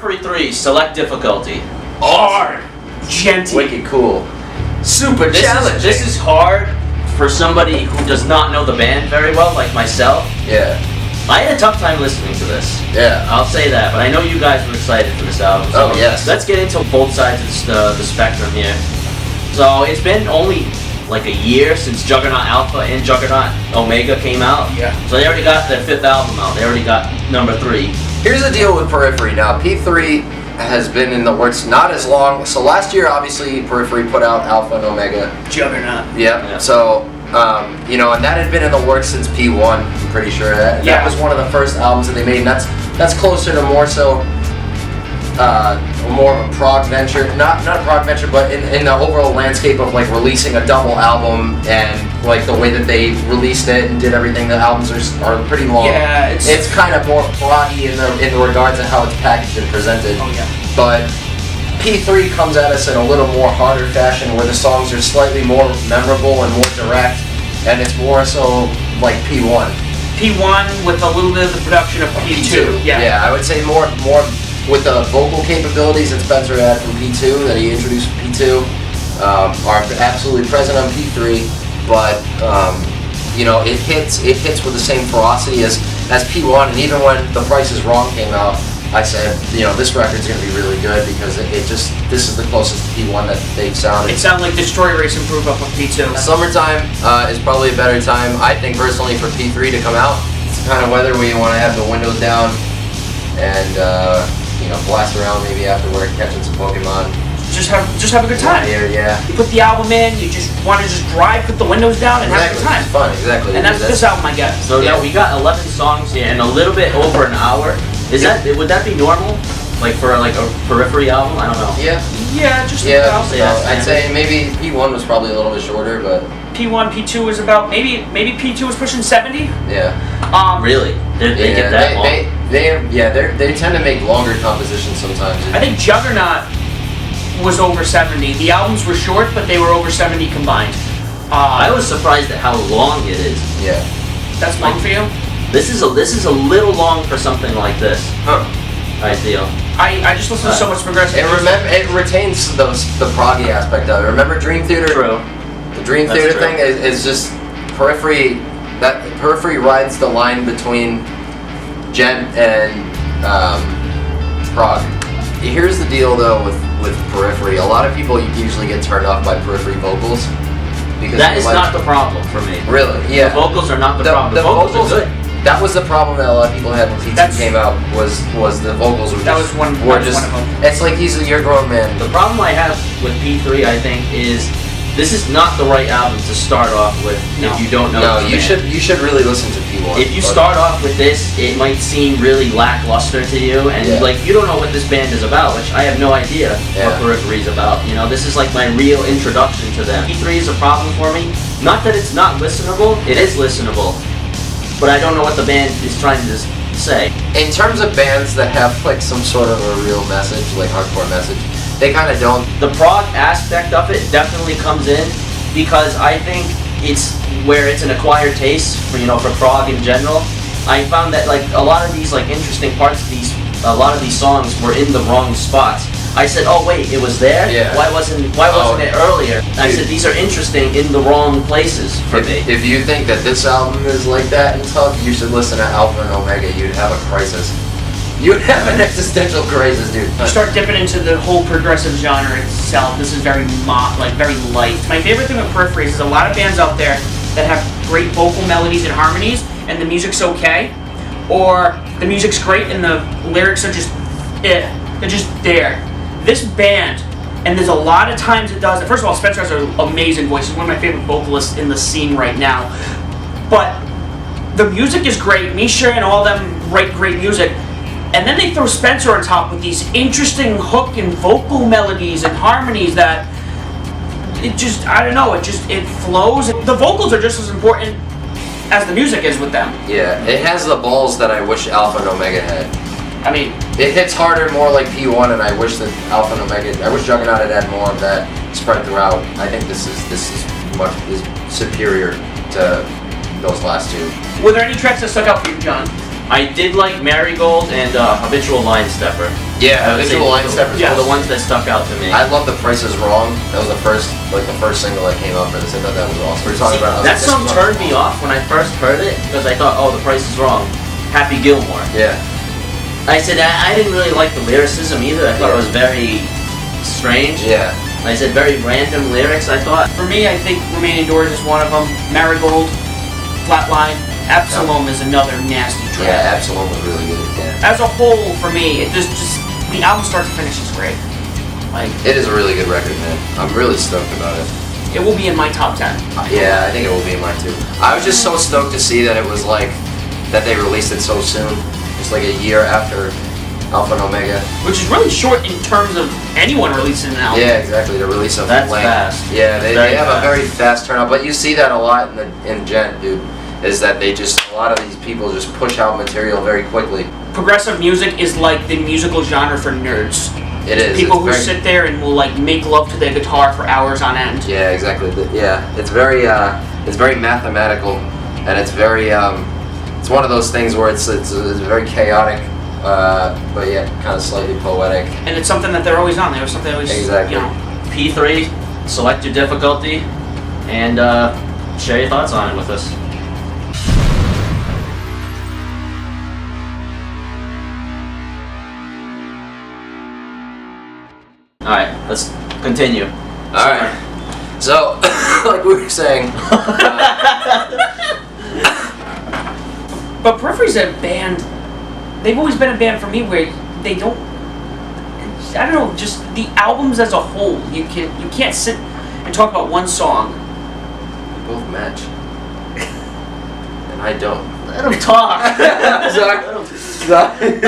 Periphery 3, select difficulty. Hard. Genty. Wicked cool. Super challenging. This is hard for somebody who does not know the band very well, like myself. Yeah. I had a tough time listening to this. Yeah. I'll say that, but I know you guys were excited for this album. So oh, yes. Let's get into both sides of the spectrum here. So it's been only like a year since Juggernaut Alpha and Juggernaut Omega came out. Yeah. So they already got their 5th album out. They already got number 3. Here's the deal with Periphery. Now, P3 has been in the works not as long. So last year, obviously, Periphery put out Alpha and Omega. Juggernaut. Yeah. So, you know, and that had been in the works since P1. I'm pretty sure that was one of the first albums that they made. And that's closer to more so more of a prog venture. Not a prog venture, but in the overall landscape of like releasing a double album and like the way that they released it and did everything. The albums are pretty long. Yeah, it's kind of more proggy in the regards of how it's packaged and presented. Oh yeah. But P3 comes at us in a little more harder fashion where the songs are slightly more memorable and more direct, and it's more so like P1. P1 with a little bit of the production of P2. Yeah, I would say more with the vocal capabilities that Spencer had from P2, that he introduced from P2, are absolutely present on P3, but you know, it hits with the same ferocity as P1, and even when The Price is Wrong came out, I said, you know, this record's going to be really good because this is the closest to P1 that they've sounded. It sounded like Destroy Race improved up on P2. Summertime is probably a better time, I think, personally, for P3 to come out. It's the kind of weather where you want to have the windows down and, you know, blast around maybe after work, catching some Pokemon. Just have a good time. Yeah. You put the album in, you just want to just drive, put the windows down, and have a good time. It's fun, exactly. And that's this album I got. So now we got 11 songs here and a little bit over an hour. Would that be normal? Like for like a Periphery album? I don't know. Yeah, just about. I'd say maybe P1 was probably a little bit shorter, but P1, P2 was about maybe P2 was pushing 70. Yeah. Really? They get that long? They tend to make longer compositions sometimes. I think Juggernaut was over 70. The albums were short, but they were over 70 combined. I was surprised at how long it is. Yeah. That's long for you? This is a little long for something like this. Huh. I feel. I just listen to so much progressive. It retains the proggy aspect of it. Remember Dream Theater? True. The Dream Theater thing is just Periphery. That Periphery rides the line between gent and prog. Here's the deal though with Periphery. A lot of people usually get turned off by Periphery vocals. Because that is not the problem for me. Really? Yeah. The vocals are not the problem. The vocals are good. That was the problem that a lot of people had when P2 came out. Was the vocals were one of them. It's like you're a grown man. The problem I have with P3, I think, is this is not the right album to start off with if you don't know. No, you should really listen to P1. If you start off with this, it might seem really lackluster to you, and like you don't know what this band is about, which I have no idea what Periphery is about. You know, this is like my real introduction to them. P3 is a problem for me. Not that it's not listenable; it is listenable, but I don't know what the band is trying to say. In terms of bands that have like some sort of a real message, like hardcore message, they kind of don't. The prog aspect of it definitely comes in because I think it's where it's an acquired taste for prog in general. I found that like a lot of these like interesting parts of a lot of these songs were in the wrong spots. I said, oh wait, it was there? Yeah. Why wasn't it earlier? I said these are interesting in the wrong places for me. If you think that this album is like that and tough, you should listen to Alpha and Omega. You'd have a crisis. You'd have an existential crisis, dude. You start dipping into the whole progressive genre itself. This is very very light. My favorite thing with Periphery is there's a lot of bands out there that have great vocal melodies and harmonies, and the music's okay, or the music's great and the lyrics are just they're just there. This band, and there's a lot of times it does it. First of all, Spencer has an amazing voice. He's one of my favorite vocalists in the scene right now. But the music is great. Misha and all them write great music. And then they throw Spencer on top with these interesting hook and vocal melodies and harmonies that it just, I don't know, it flows. The vocals are just as important as the music is with them. Yeah, it has the balls that I wish Alpha and Omega had. I mean, it hits harder, more like P1, and I wish that Alpha and Omega, I wish Juggernaut had had more of that spread throughout. I think this is much superior to those last two. Were there any tracks that stuck out for you, John? I did like Marigold and Habitual Line Stepper. Yeah, I would say Visual Line Steppers. were the ones that stuck out to me. I love The Price Is Wrong. That was the first single that came out for this. I thought that was awesome. We're talking about that song turned me off when I first heard it because I thought, oh, The Price Is Wrong. Happy Gilmore. Yeah. I said I didn't really like the lyricism either. I thought it was very strange. Yeah. I said very random lyrics, I thought. For me, I think Remain Indoors is one of them. Marigold, Flatline, Absalom is another nasty track. Yeah, Absalom was really good. Yeah. As a whole, for me, the album start to finish is great. Like, it is a really good record, man. I'm really stoked about it. It will be in my top 10. Yeah, I think it will be in mine too. I was just so stoked to see that it was like that they released it so soon, just like a year after Alpha and Omega. Which is really short in terms of anyone releasing an album. Yeah, exactly. To release a That's length. fast. Yeah, they have fast. a very fast turnout, but you see that a lot in Gent, dude. Is that a lot of these people just push out material very quickly. Progressive music is like the musical genre for nerds. It is. People who sit there and will like make love to their guitar for hours on end. Yeah, exactly. Yeah, it's very mathematical, and it's very it's one of those things where it's very chaotic, but yet kind of slightly poetic. And it's something that they're always on. There's something always Exactly. P3, select your difficulty, and share your thoughts on it with us. Alright, let's continue. Alright. So, like we were saying. But Periphery's a band. They've always been a band for me where they don't. I don't know. Just the albums as a whole. You can't sit and talk about one song. We both match. And I don't. Let him talk. Sorry.